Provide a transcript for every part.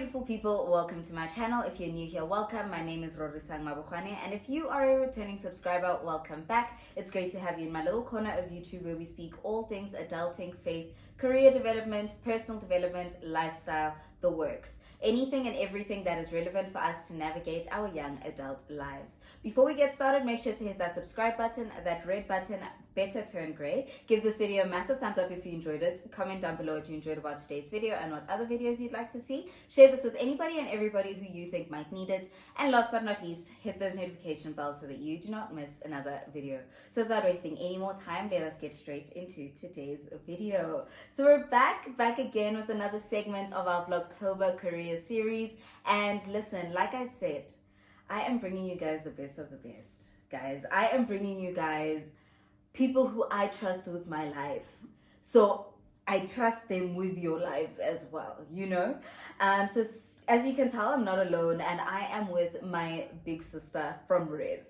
beautiful people, welcome to my channel. If you're new here, welcome. My name is Rori Mabogoane, and if you are a returning subscriber, welcome back. It's great to have you in my little corner of YouTube where we speak all things adulting, faith, career development, personal development, lifestyle, the works. Anything and everything that is relevant for us to navigate our young adult lives. Before we get started, make sure to hit that subscribe button, that red button, better turn gray. Give this video a massive thumbs up if you enjoyed it. Comment down below what you enjoyed about today's video and what other videos you'd like to see. Share this with anybody and everybody who you think might need it. And last but not least, hit those notification bells so that you do not miss another video. So without wasting any more time, let us get straight into today's video. So we're back again with another segment of our Vlogtober career series. And listen, like I said, I am bringing you guys the best of the best. Guys, I am bringing you guys people who I trust with my life. So I trust them with your lives as well, you know? So as you can tell, I'm not alone, and I am with my big sister from Res.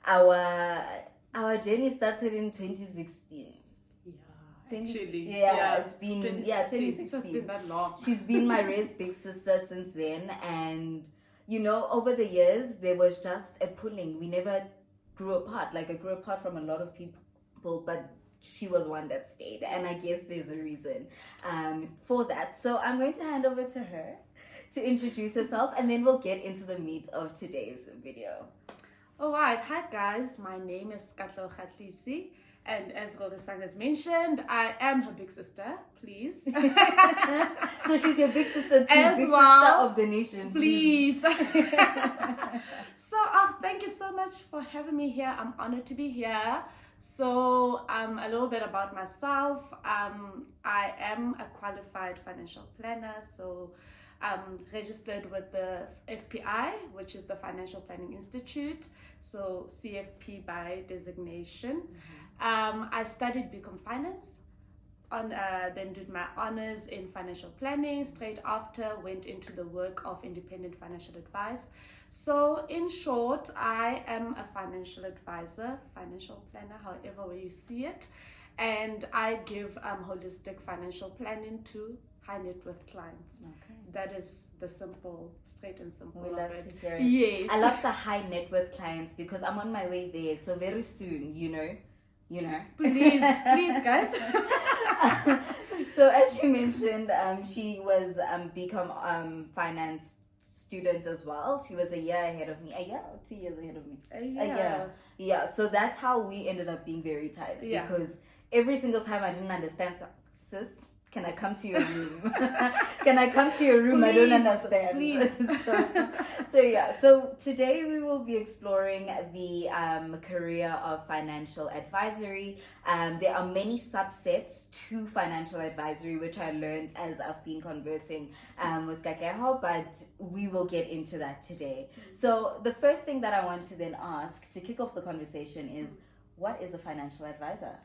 Our journey started in 2016. It's been 2016. It's been that long. She's been my Res big sister since then, and you know, over the years there was just a pulling. We never grew apart. Like I grew apart from a lot of people, but she was one that stayed, and I guess there's a reason for that. So I'm going to hand over to her to introduce herself, and then we'll get into the meat of today's video. Alright, hi guys, my name is Katleho Khatlisi, and as Rori has mentioned, I am her big sister, please. So she's your big sister too, as big well, sister of the nation, please. So thank you so much for having me here. I'm honored to be here. So a little bit about myself. I am a qualified financial planner, so I'm registered with the FPI, which is the Financial Planning Institute, so CFP by designation. I studied BCom Finance, then did my honors in financial planning. Straight after, went into the work of independent financial advice. So in short, I am a financial advisor, financial planner, however way you see it, and I give holistic financial planning to high net worth clients. Okay. That is the straight and simple. We love to hear it. Yes. I love the high net worth clients because I'm on my way there. So very soon, you know. Please guys. So as she mentioned, she was BCom finance student as well. She was a year ahead of me. A year or 2 years ahead of me? A year. Yeah. So that's how we ended up being very tight. Yeah. Because every single time I didn't understand, sis, can I come to your room? Can I come to your room? Please, I don't understand. Please. So today we will be exploring the career of financial advisory. There are many subsets to financial advisory, which I learned as I've been conversing with Katleho, but we will get into that today. So the first thing that I want to then ask to kick off the conversation is, what is a financial advisor?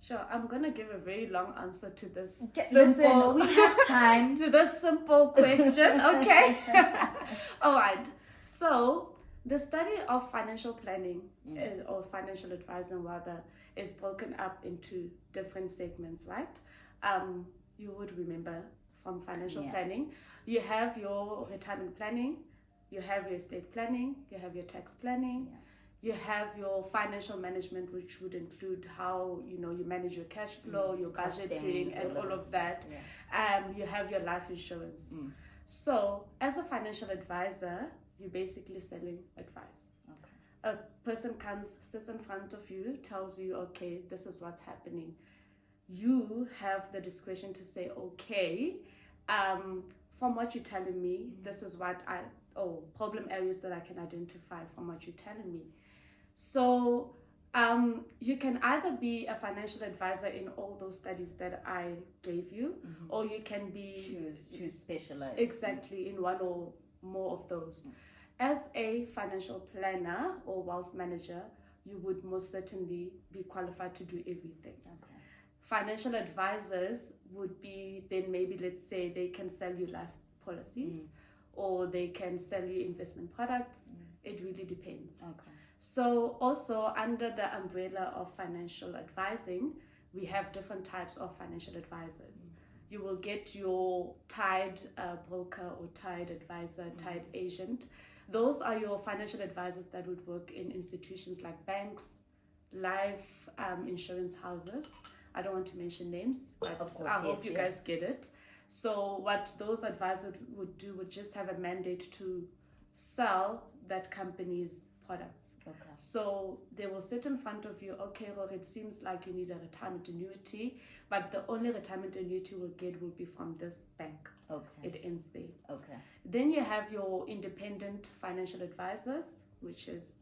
Sure, I'm gonna give a very long answer to this. Listen, we have time to this simple question. Okay. All right. So the study of financial planning or financial advising rather is broken up into different segments, right? You would remember from financial planning, you have your retirement planning, you have your estate planning, you have your tax planning. You have your financial management, which would include how you manage your cash flow, your budgeting, and all of that. You have your life insurance. So, as a financial advisor, you're basically selling advice. Okay. A person comes, sits in front of you, tells you, okay, this is what's happening. You have the discretion to say, okay, from what you're telling me, this is what problem areas that I can identify from what you're telling me. So you can either be a financial advisor in all those studies that I gave you, or you can be choose to specialize exactly in one or more of those. As a financial planner or wealth manager, you would most certainly be qualified to do everything. Okay. Financial advisors would be then maybe, let's say, they can sell you life policies or they can sell you investment products. It really depends. Okay. So also under the umbrella of financial advising, we have different types of financial advisors. you will get your tied broker or tied advisor, tied agent. Those are your financial advisors that would work in institutions like banks, life insurance houses. I don't want to mention names, but Of course, I hope yes, you guys get it. So what those advisors would do would just have a mandate to sell that company's products. Okay. So they will sit in front of you, okay, Rori, it seems like you need a retirement annuity, but the only retirement annuity you will get will be from this bank. Okay. It ends there. Okay. Then you have your independent financial advisors, which is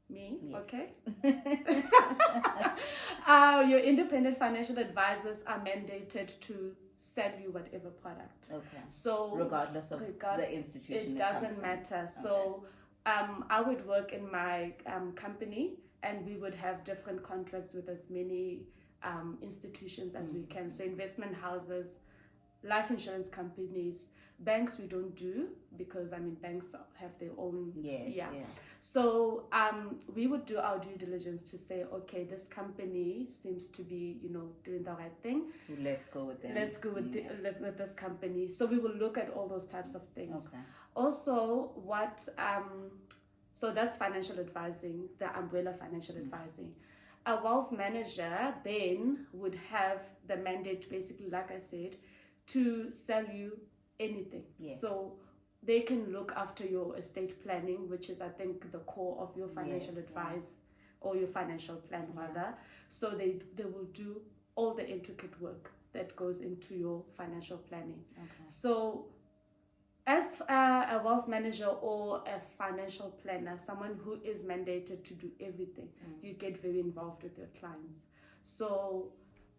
me, Yes. okay? Your independent financial advisors are mandated to sell you whatever product. Okay. So regardless of the institution, it doesn't matter. So I would work in my company, and we would have different contracts with as many institutions as we can. So investment houses, life insurance companies, banks we don't do, because banks have their own. So we would do our due diligence to say, okay, this company seems to be doing the right thing, let's go with them, let's go with with this company. So we will look at all those types of things. Okay. Also, so that's financial advising, the umbrella financial advising. A wealth manager then would have the mandate, basically, like I said, to sell you anything. Yes. So they can look after your estate planning, which is, I think, the core of your financial advice or your financial plan, rather. So they will do all the intricate work that goes into your financial planning. Okay. So as a wealth manager or a financial planner, someone who is mandated to do everything, you get very involved with your clients. So,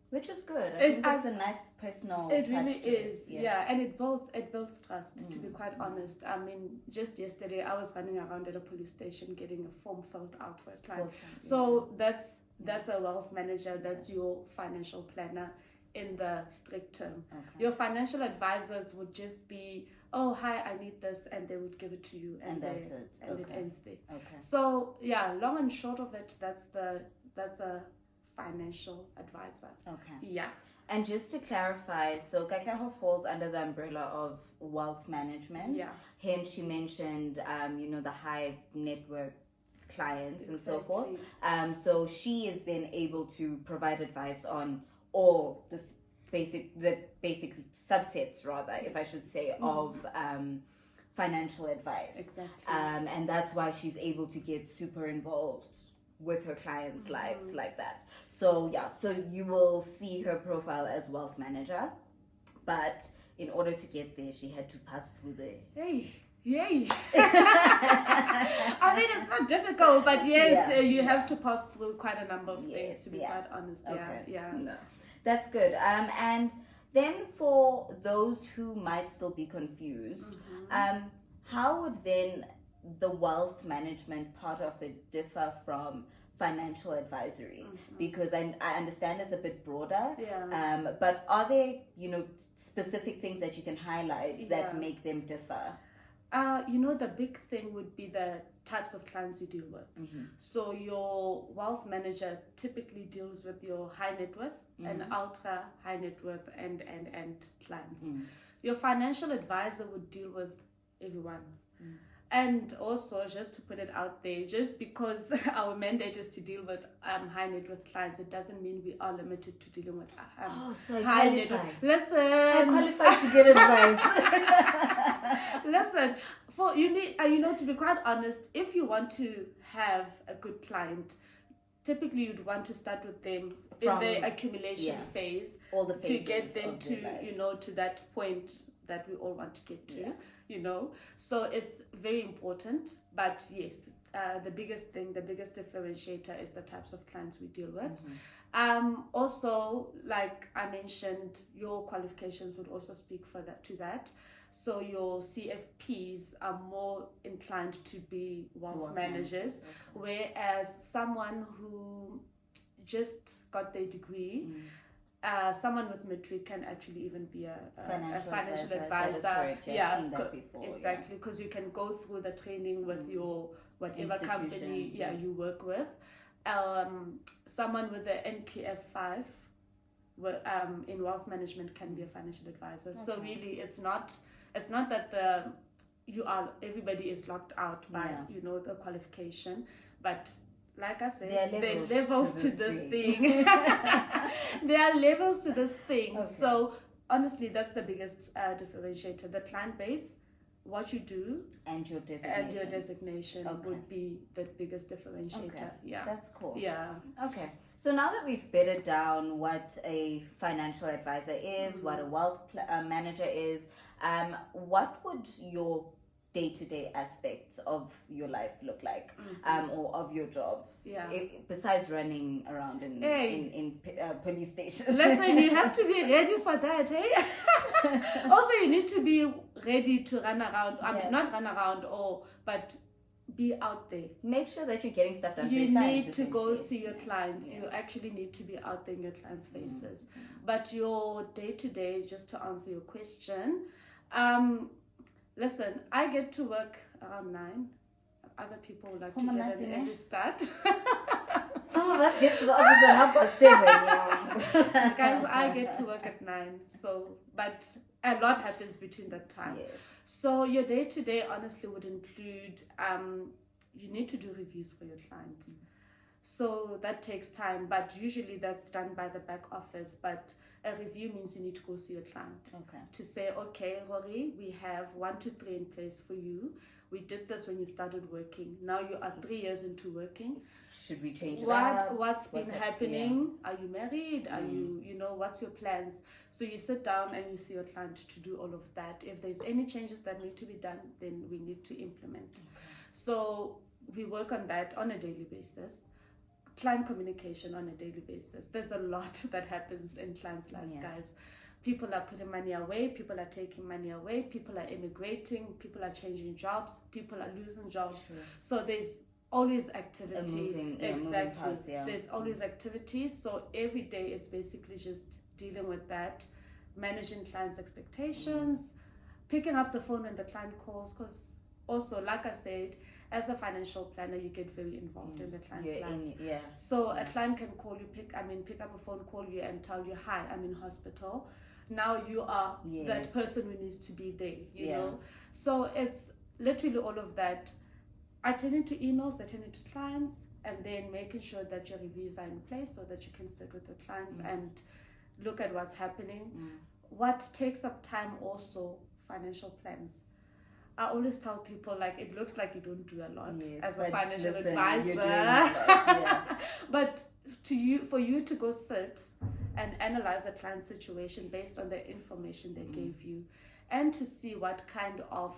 which is good. I think it's a nice personal touch. It really is, yeah. And it builds trust. To be quite honest, just yesterday I was running around at a police station getting a form filled out for a client. So that's a wealth manager. That's your financial planner in the strict term. Okay. Your financial advisors would just be, oh, hi, I need this, and they would give it to you, and that's it. And it ends there. Okay. So long and short of it, that's a financial advisor. Okay. Yeah. And just to clarify, so Katleho falls under the umbrella of wealth management. Yeah. Hence, she mentioned, the high net worth clients and so forth. So she is then able to provide advice on all this basic subsets, rather, if I should say, of financial advice. Exactly. And that's why she's able to get super involved with her clients' lives like that. So you will see her profile as wealth manager, but in order to get there, she had to pass through the Yay! It's not difficult, but yes, you have to pass through quite a number of things, to be quite honest. Okay. Yeah. No. That's good. And then for those who might still be confused, how would then the wealth management part of it differ from financial advisory? Because I understand it's a bit broader. Yeah. But are there, specific things that you can highlight that make them differ? The big thing would be the types of clients you deal with. So your wealth manager typically deals with your high net worth and ultra high net worth and clients. Your financial advisor would deal with everyone. And also, just to put it out there, just because our mandate is to deal with high net worth clients, it doesn't mean we are limited to dealing with high net worth. Listen, I qualify to get advice. Listen, to be quite honest, if you want to have a good client, typically you'd want to start with them in the accumulation phase, all the phases to get them to lives. To that point that we all want to get to. So it's very important. But yes, the biggest differentiator is the types of clients we deal with. Also, like I mentioned, your qualifications would also speak to that. So your CFPs are more inclined to be wealth managers, whereas someone who just got their degree, someone with matric can actually even be a financial advisor. That is correct. I've seen that before. Exactly, because you can go through the training with your whatever company you work with. Someone with the NQF 5 in wealth management can be a financial advisor. Okay. So really, it's not that everybody is locked out by the qualification, but like I said, there are levels to this thing. There are levels to this thing. Okay. So honestly, that's the biggest differentiator. The client base, what you do, and your designation, would be the biggest differentiator. Okay. Yeah, that's cool. Yeah. Okay. So now that we've bedded down what a financial advisor is, what a wealth manager is, what would your day-to-day aspects of your life look like, or of your job, besides running around in police stations? Listen, you have to be ready for that, hey? Also, you need to be ready to run around. I mean, not run around, but be out there. Make sure that you're getting stuff done. You need to go see your clients. You actually need to be out there in your clients' faces. But your day-to-day, just to answer your question, listen, I get to work around 9. Other people like to get at the early start. Some of us get to the office at 7:30. Guys, I get to work at 9. But a lot happens between that time. Yes. So your day-to-day honestly would include, you need to do reviews for your clients. So that takes time, but usually that's done by the back office. But a review means you need to go see your client. Okay. To say, okay, Rori, we have 1, 2, 3 in place for you. We did this when you started working. Now you are 3 years into working. Should we change it up? What's been happening? Yeah. Are you married? Are you what's your plans? So you sit down and you see your client to do all of that. If there's any changes that need to be done, then we need to implement. Okay. So we work on that on a daily basis. Client communication on a daily basis. There's a lot that happens in clients' lives, guys. People are putting money away, people are taking money away, people are immigrating, people are changing jobs, people are losing jobs. True. So there's always activity. Exactly. Parts, there's always activity. So every day it's basically just dealing with that, managing clients' expectations, picking up the phone when the client calls, because also, like I said, as a financial planner, you get very involved in the client's lives. So a client can call you, pick up a phone, call you and tell you, hi, I'm in hospital. Now you are that person who needs to be there, you know. So it's literally all of that. Attending to emails, attending to clients, and then making sure that your reviews are in place so that you can sit with the clients and look at what's happening. What takes up time also, financial plans. I always tell people, like, it looks like you don't do a lot as a financial advisor. But for you to go sit and analyze a client's situation based on the information they gave you, and to see what kind of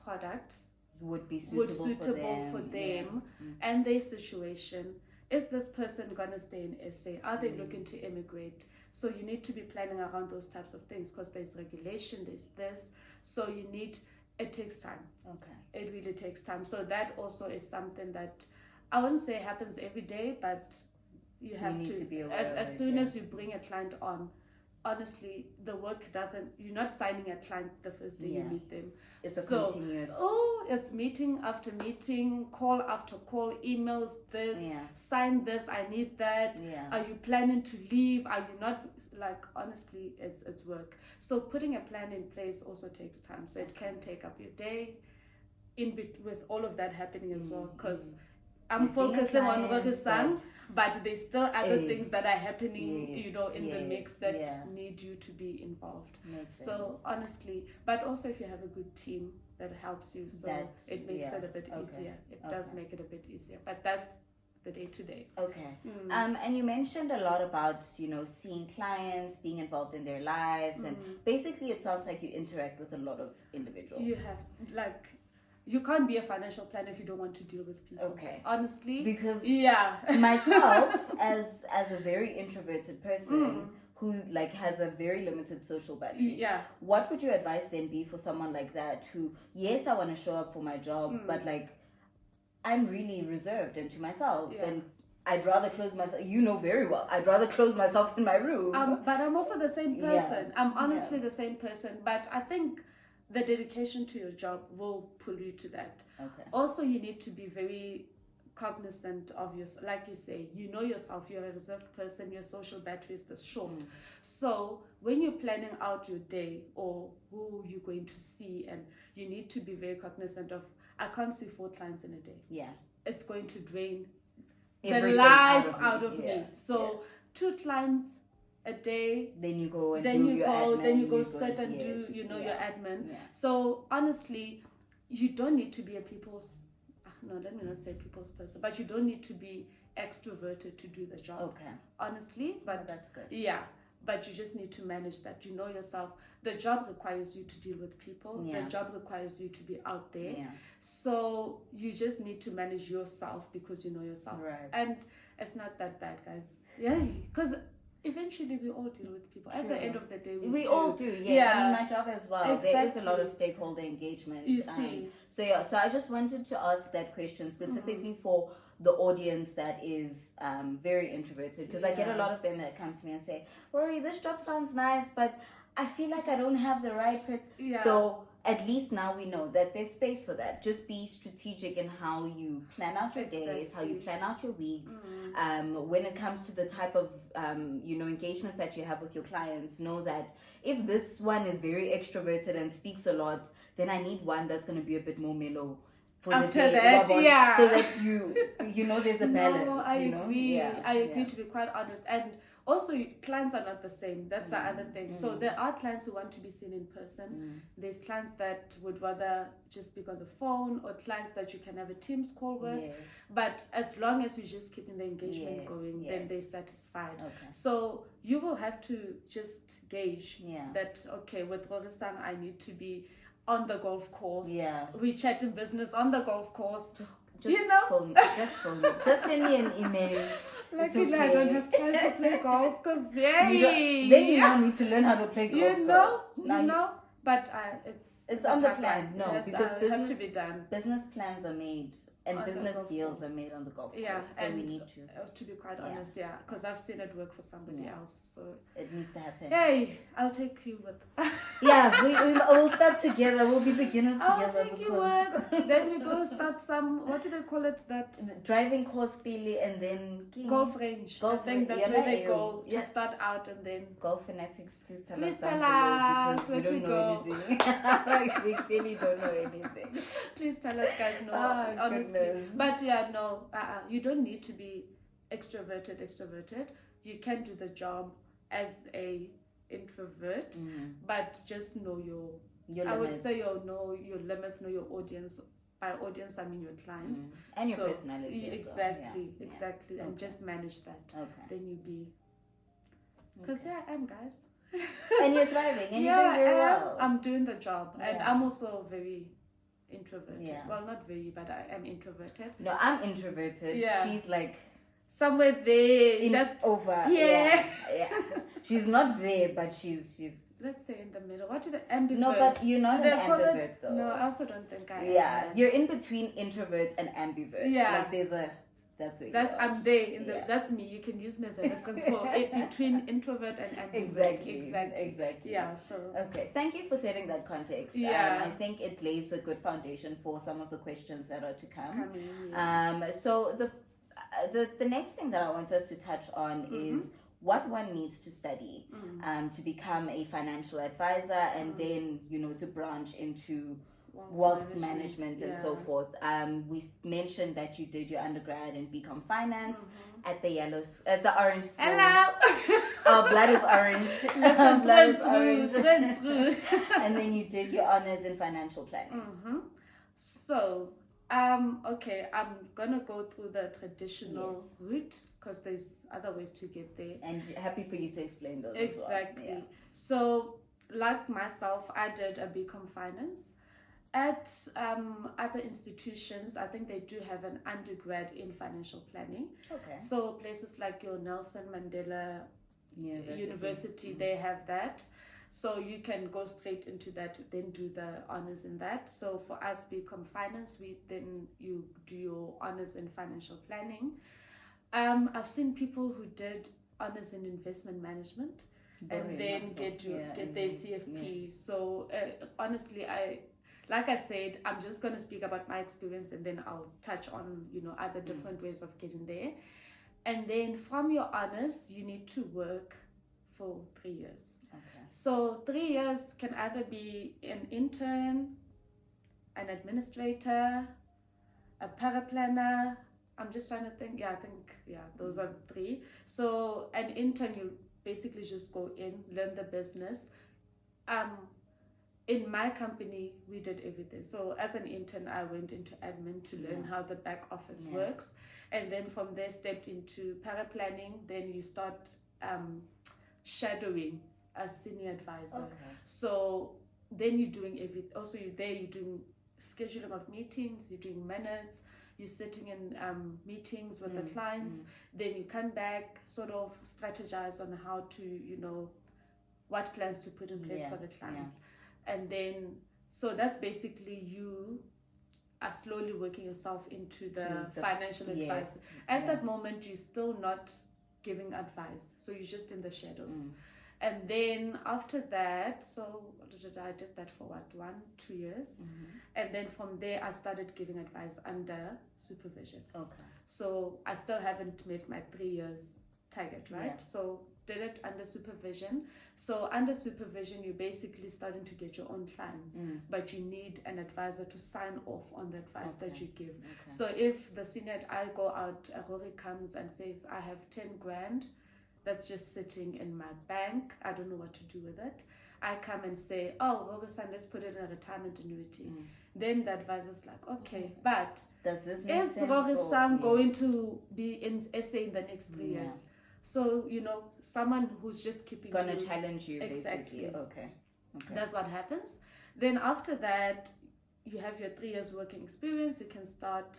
products would be suitable for them and their situation. Is this person going to stay in SA? Are they looking to immigrate? So you need to be planning around those types of things, because there's regulation, there's this. So it takes time. Okay. It really takes time. So that also is something that I wouldn't say happens every day, but you need to be aware as soon as you bring a client on, honestly, the work you're not signing a client the first day you meet them. It's a continuous. It's meeting after meeting, call after call, emails, sign this, I need that. Are you planning to leave? Are you not? Like, honestly, it's work. So putting a plan in place also takes time. So it can take up your day with all of that happening as well, because I'm focusing on Rori-san, but there's still other things that are happening, in the mix that need you to be involved. So honestly, but also if you have a good team that helps you, so it makes it a bit easier. It does make it a bit easier, but that's the day-to-day. Okay. And you mentioned a lot about, seeing clients, being involved in their lives, and basically it sounds like you interact with a lot of individuals. You have, you can't be a financial planner if you don't want to deal with people. Okay. Honestly. Because myself, as a very introverted person who has a very limited social battery, what would your advice then be for someone like that who, yes, I want to show up for my job, but I'm really reserved and to myself, and I'd rather close myself, very well, I'd rather close myself in my room. But I'm also the same person. I'm honestly the same person, but I think the dedication to your job will pull you to that. Okay. Also, you need to be very cognizant of yourself. Like you say, you know yourself, you're a reserved person, your social battery is this short. So when you're planning out your day or who you're going to see, and you need to be very cognizant of, I can't see 4 clients in a day. Yeah. It's going to drain Everything the life out of me. me. So 2 clients a day, then you go and then do you your go, admin, then you go yes, sit and do, you know, your admin. Yeah. So honestly, you don't need to be a people's, no, let me not say people's person, but you don't need to be extroverted to do the job. Okay. Honestly, but that's good. Yeah, but you just need to manage that. You know yourself. The job requires you to deal with people. Yeah. The job requires you to be out there. Yeah. So you just need to manage yourself because you know yourself. Right. And it's not that bad, guys. Yeah, because eventually we all deal with people. At the end of the day, we all do. Yes. Yeah. I mean, my job as well. Exactly. There is a lot of stakeholder engagement. You see. So yeah. So I just wanted to ask that question specifically for the audience that is very introverted, because I get a lot of them that come to me and say, Rori, this job sounds nice, but I feel like I don't have the right person. Yeah. So at least now we know that there's space for that. Just be strategic in how you plan out your days, how you plan out your weeks. When it comes to the type of engagements that you have with your clients, know that if this one is very extroverted and speaks a lot, then I need one that's going to be a bit more mellow for after the day, that. Yeah, so that you know there's a balance. No, I agree. Yeah. I agree, to be quite honest. And also, clients are not the same. That's the other thing. So there are clients who want to be seen in person. There's clients that would rather just speak on the phone, or clients that you can have a Teams call with. Yes. But as long as you're just keeping the engagement going, then they're satisfied. Okay. So you will have to just gauge that, okay, with Rori-san, I need to be on the golf course. Yeah. We chat in business on the golf course. Just phone. Just phone me. Just send me an email. Luckily, I don't have time to play golf because then you don't need to learn how to play golf. You know. But it's on the plan. No, yes, because have to be done. Business plans are made. And on business deals are made on the golf course. Yeah, so and we need to be quite honest, because I've seen it work for somebody else. So it needs to happen. Hey, I'll take you with. we'll start together. We'll be beginners together. I'll take you with. Then we go start some. What do they call it? That driving course, Pili, and then golf range. I think that's where they go to start out, and then golf fanatics. Please tell us because where we don't know anything. We clearly don't know anything. Please tell us, guys. No, honestly. But you don't need to be extroverted. You can do the job as a introvert, but just know your limits. I would say know your limits, know your audience. By audience, I mean your clients and your personality. Exactly, as well. Exactly, and just manage that. Okay. Then you be. Because I am, guys. And you're thriving, and you're doing very well. I'm doing the job, and I'm also very introverted. Yeah. Well, not very, but I am introverted. No, I'm introverted. Yeah. She's like somewhere there, just over. Yeah. She's not there, but she's. Let's say in the middle. What are the ambiverts? No, but you're not an ambivert though. No, I also don't think I am. Yeah, you're in between introvert and ambivert. Yeah. Like there's a. That's what you I'm there in the. That's me. You can use me as a reference for it between introvert and ambivert. Exactly. Yeah. So. Okay. Thank you for setting that context. Yeah. I think it lays a good foundation for some of the questions that are to come. Yeah. So the next thing that I want us to touch on is what one needs to study to become a financial advisor, and then to branch into wealth management and so forth. We mentioned that you did your undergrad in BCom Finance at the Orange School. Hello. Our blood is orange. Our blood is orange. And then you did your honors in financial planning. So, okay, I'm gonna go through the traditional route because there's other ways to get there. And happy for you to explain those. Exactly. As well. So, like myself, I did a BCom Finance. At other institutions, I think they do have an undergrad in financial planning. Okay. So places like your Nelson Mandela University, they have that. So you can go straight into that, then do the honors in that. So for us, BCom Finance, you do your honors in financial planning. I've seen people who did honors in investment management and then get their CFP. Yeah. So honestly, like I said, I'm just going to speak about my experience, and then I'll touch on, other different ways of getting there. And then from your honors, you need to work for 3 years. Okay. So 3 years can either be an intern, an administrator, a paraplanner. I'm just trying to think. Those are 3. So an intern, you basically just go in, learn the business. In my company, we did everything. So as an intern, I went into admin to learn how the back office works. And then from there, stepped into paraplanning. Then you start shadowing a senior advisor. Okay. So then you're doing everything. Also, you're doing scheduling of meetings, you're doing minutes, you're sitting in meetings with the clients. Then you come back, sort of strategize on how to, what plans to put in place for the clients. And then, so that's basically you are slowly working yourself into the financial advice. At that moment, you're still not giving advice. So you're just in the shadows. And then after that, so I did that for 1-2 years. And then from there, I started giving advice under supervision. Okay. So I still haven't met my 3 years target, right? Yeah. So did it under supervision. So under supervision, you're basically starting to get your own clients, but you need an advisor to sign off on the advice that you give. Okay. So if the senior, I go out, Rori comes and says, I have 10 grand that's just sitting in my bank, I don't know what to do with it. I come and say, oh, Rori-san, let's put it in a retirement annuity. Then the advisor's like, okay, but does this make is sense? Rori-san going to be in SA in the next 3 years? So, someone who's just keeping gonna challenge you, basically. Okay. That's what happens. Then after that, you have your 3 years working experience. You can start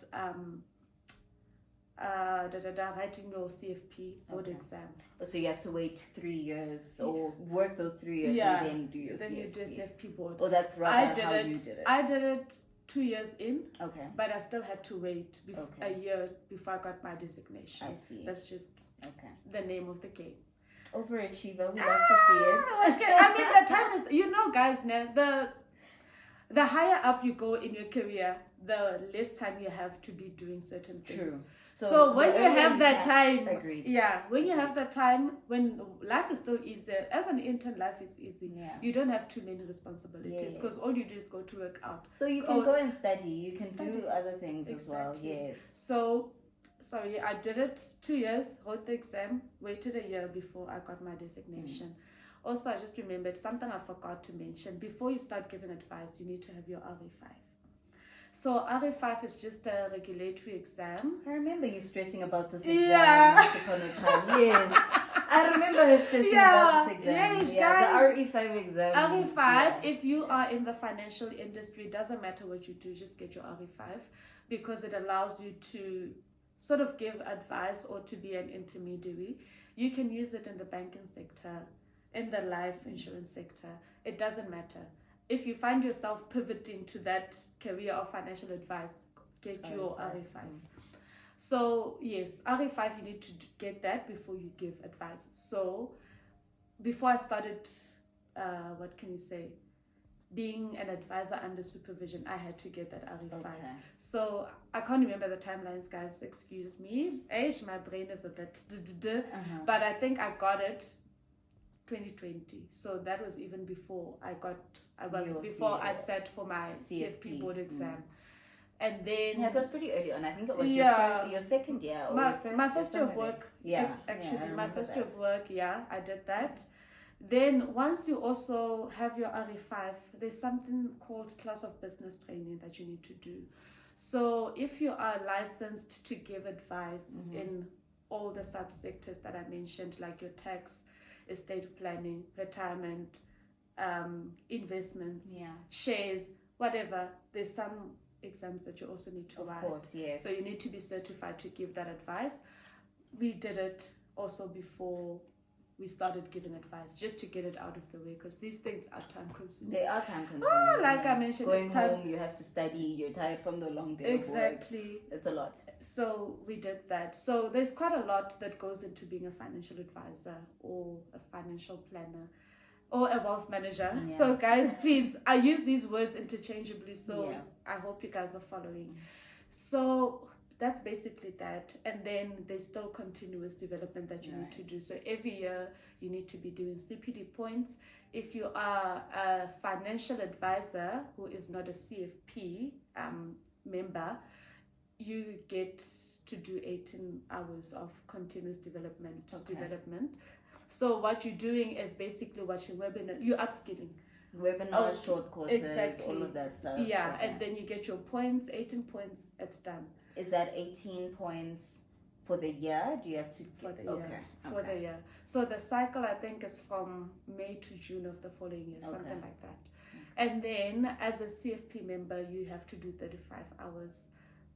writing your CFP board exam. So you have to wait 3 years or work those 3 years and then do your CFP. Then you do a CFP board. Oh, that's rather how you did it. I did it 2 years in. Okay. But I still had to wait a year before I got my designation. I see. That's just the name of the game. Overachiever, we love to see it. Okay. I mean, the time is, guys, the higher up you go in your career, the less time you have to be doing certain things. True. So when you have that time, agreed. When you have that time, when life is still easier, as an intern, life is easy. Yeah. You don't have too many responsibilities because all you do is go to work out. So you can go and study. You can do other things as well. Yes. So, I did it 2 years, wrote the exam, waited a year before I got my designation. Also, I just remembered something I forgot to mention. Before you start giving advice, you need to have your RE5. So RE5 is just a regulatory exam. I remember you stressing about this exam once upon a time. Yes. I remember her stressing about this exam. Yes, guys, the RE5 exam. RE5, if you are in the financial industry, it doesn't matter what you do, just get your RE5 because it allows you to sort of give advice or to be an intermediary. You can use it in the banking sector, in the life insurance sector. It doesn't matter. If you find yourself pivoting to that career of financial advice, get your RE5. So yes, RE5, you need to get that before you give advice. So before I started, being an advisor under supervision, I had to get that RE5. Okay. So I can't remember the timelines, guys, excuse me. My brain is a bit, but I think I got it 2020. So that was even before I sat for my CFP board exam. And then it was pretty early on. I think it was your second year or my first year of work. It's actually my first year of work. I did that. Then once you also have your RE5, there's something called class of business training that you need to do. So if you are licensed to give advice in all the subsectors that I mentioned, like your tax, estate planning, retirement, investments, shares, whatever, there's some exams that you also need to write. Of course, yes. So you need to be certified to give that advice. We did it also before we started giving advice, just to get it out of the way, because these things are time consuming. They are time consuming. Like I mentioned, going home, you have to study, you're tired from the long day. Exactly. It's a lot. So we did that. So there's quite a lot that goes into being a financial advisor or a financial planner. or a wealth manager. Yeah. So guys, please, I use these words interchangeably, so Yeah. I hope you guys are following. So that's basically that. And then there's still continuous development that you need to do. So every year you need to be doing CPD points. If you are a financial advisor who is not a CFP member, you get to do 18 hours of continuous development. So what you're doing is basically watching webinars, you're upskilling. Webinars, short courses, exactly. all of that stuff. Yeah, and then you get your points, 18 points, it's done. Is that 18 points for the year? Do you have to... For the year. For the year. So the cycle, I think, is from May to June of the following year, something like that. And then as a CFP member, you have to do 35 hours.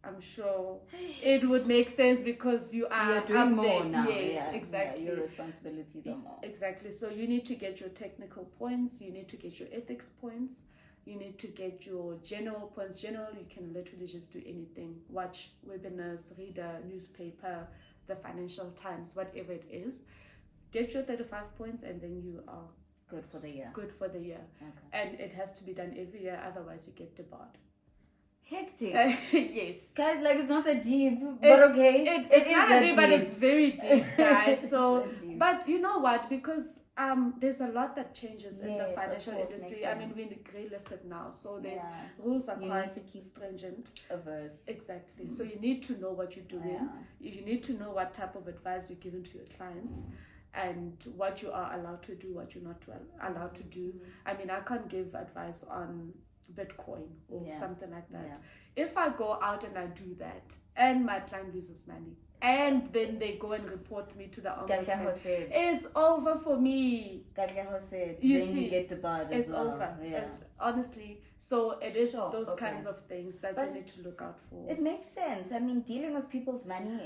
I'm sure it would make sense because you're doing more now. Yes, exactly. Your responsibilities are more. Exactly. So you need to get your technical points, you need to get your ethics points, you need to get your general points. General, you can literally just do anything. Watch webinars, read a newspaper, the Financial Times, whatever it is. Get your 35 points and then you are good for the year. Okay. And it has to be done every year, otherwise you get debarred. Hectic. Yes. Guys, like, it's not that deep, but okay. It's not that deep, but it's very deep, guys. So, deep. But you know what? Because there's a lot that changes in the financial course, industry. I mean, we're grey listed now, so there's rules are quite stringent. Averse. Exactly. So you need to know what you're doing. You need to know what type of advice you're giving to your clients. And what you are allowed to do, what you're not allowed to do. I mean, I can't give advice on Bitcoin or something like that. If I go out and I do that and my client loses money and then they go and report me to the ombudsman, it's over for me. You get debarred as well. It's over. It's, honestly, so it is those kinds of things that you need to look out for. It makes sense. I mean, dealing with people's money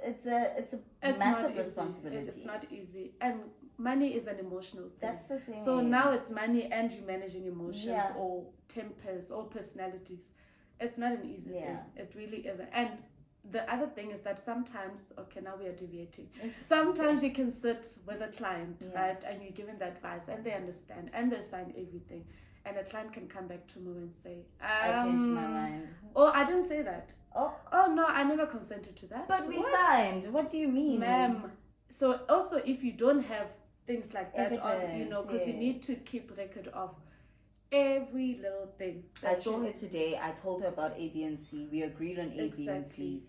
it's a massive responsibility. It's not easy, and money is an emotional thing. That's the thing. So now it's money and you're managing emotions or tempers or personalities. It's not an easy thing. It really isn't. And the other thing is that sometimes, okay, now we are deviating. Sometimes you can sit with a client, right, and you're giving the advice and they understand and they sign everything. And a client can come back tomorrow and say, I changed my mind. Oh, I didn't say that. Oh no, I never consented to that. But we signed. What do you mean? Ma'am. So also if you don't have things like that on, because you need to keep record of every little thing. I saw her today. I told her about A, B, and C. We agreed on A, B, and C.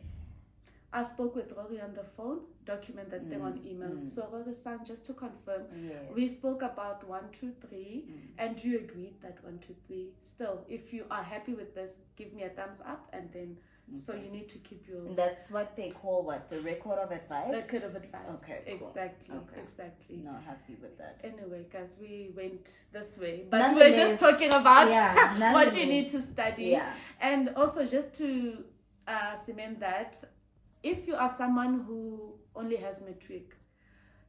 I spoke with Rori on the phone, document that thing on email. So Rori-san, just to confirm, we spoke about 1, 2, 3, and you agreed that 1, 2, 3. Still, if you are happy with this, give me a thumbs up, and then so you need to keep your... And that's what they call the record of advice? Record of advice. Okay, cool. Exactly. Not happy with that. Anyway, guys, we went this way, but we're just talking about what you need to study. Yeah. And also just to cement that, if you are someone who only has matric,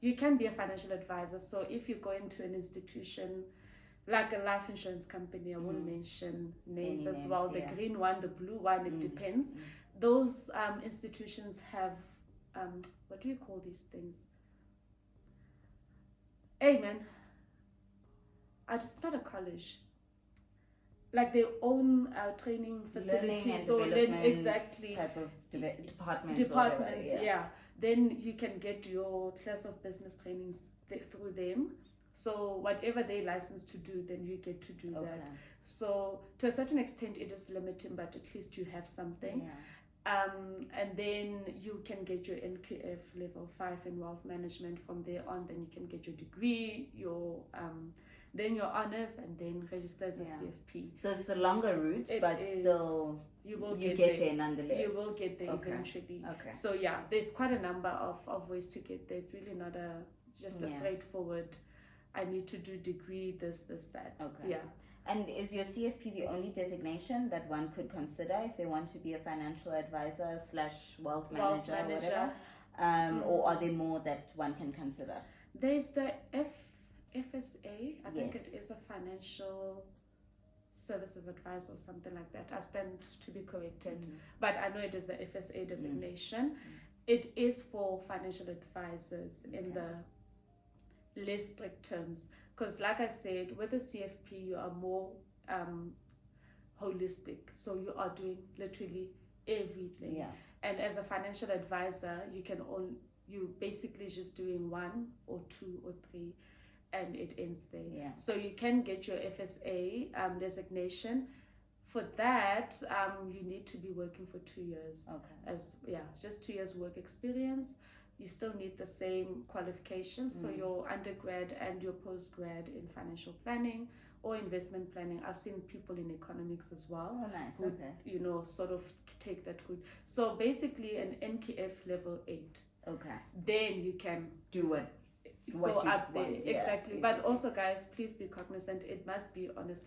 you can be a financial advisor. So if you go into an institution like a life insurance company, I won't mention names as well, the green one, the blue one, it depends. Those institutions have, what do you call these things? Hey man, it's not a college. Like their own training facilities or then exactly type of departments, then you can get your class of business trainings through them. So whatever they license to do, then you get to do that. So to a certain extent it is limiting, but at least you have something. And then you can get your NQF level 5 in wealth management. From there on, then you can get your degree, your then your honors, and then register as a CFP. So it's a longer route, but still you get there nonetheless. You will get there eventually. So there's quite a number of ways to get there. It's really not just a straightforward, I need to do degree, this, that. And is your CFP the only designation that one could consider if they want to be a financial advisor / wealth manager, whatever? Or are there more that one can consider? There's the FSA, I think it is a financial services advisor or something like that. I stand to be corrected, but I know it is the FSA designation. It is for financial advisors in the less strict terms, Because like I said, with the CFP, you are more holistic. So you are doing literally everything. Yeah. And as a financial advisor, you basically just doing 1 or 2 or 3, and it ends there. Yeah. So you can get your FSA designation. For that, you need to be working for 2 years. Okay. Just 2 years work experience. You still need the same qualifications. So your undergrad and your postgrad in financial planning or investment planning. I've seen people in economics as well. Oh, nice. Who, Okay. sort of take that route. So basically an NQF level 8. Okay. Then you can do what go you up there. want. Exactly. Yeah, But also, guys, please be cognizant. It must be honest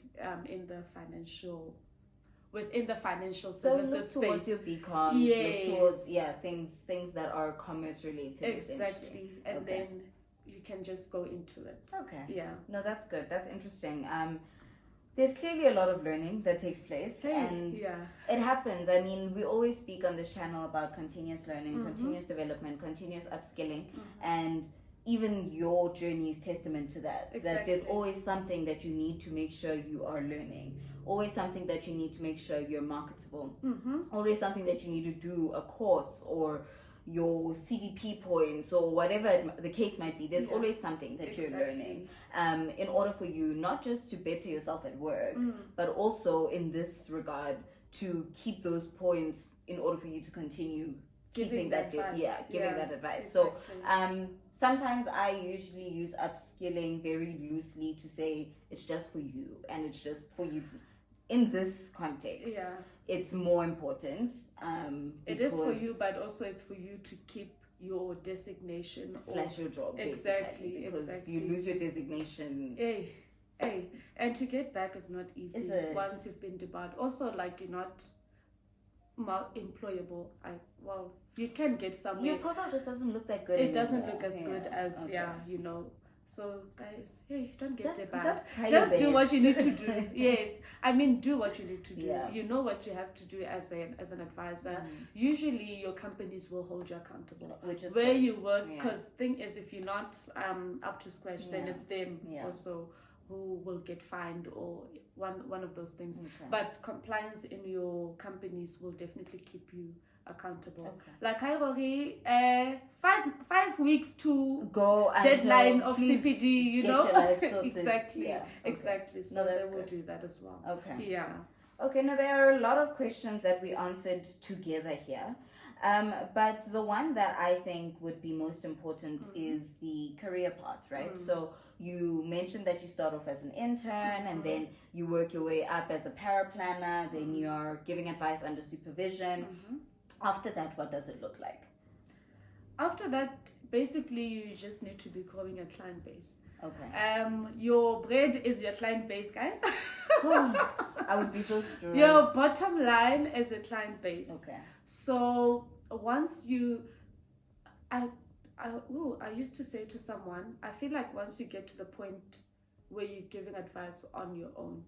within the financial services look space. towards your BComs, Yes. look towards things that are commerce related. Exactly. And then you can just go into it. Okay. Yeah. No, that's good. That's interesting. There's clearly a lot of learning that takes place, and it happens. I mean, we always speak on this channel about continuous learning, continuous development, continuous upskilling, and even your journey is testament to that. Exactly. That there's always something that you need to make sure you are learning. Always something that you need to make sure you're marketable. Always something that you need to do a course or your CDP points or whatever the case might be. There's always something that you're learning in order for you not just to better yourself at work, but also in this regard to keep those points in order for you to continue giving that advice. Exactly. So sometimes I usually use upskilling very loosely to say it's just for you, and it's just for you to, in this context, it's more important. It is for you, but also it's for you to keep your designation / your job. Exactly. Because you lose your designation. Hey, and to get back is not easy once you've been debarred. Also, like, you're not employable. You can get somewhere. Your profile just doesn't look that good. It doesn't look as good as So guys, don't get debarred. Just do what you need to do. Yes, I mean, do what you need to do. Yeah. You know what you have to do as an advisor. Usually, your companies will hold you accountable, which is where you work. Because thing is, if you're not up to scratch, then it's them also who will get fined or one of those things. But compliance in your companies will definitely keep you accountable. Like hi Rori, 5 weeks to go deadline of CPD, you know. Exactly. Exactly. So they will do that as well. Okay, now there are a lot of questions that we answered together here. But the one that I think would be most important is the career path, right? So you mentioned that you start off as an intern and then you work your way up as a paraplanner, then you're giving advice under supervision. After that, what does it look like? After that, basically, you just need to be growing a client base. Okay. Your bread is your client base, guys. I would be so stressed. Your bottom line is a client base. Okay. So once I used to say to someone, I feel like once you get to the point where you're giving advice on your own,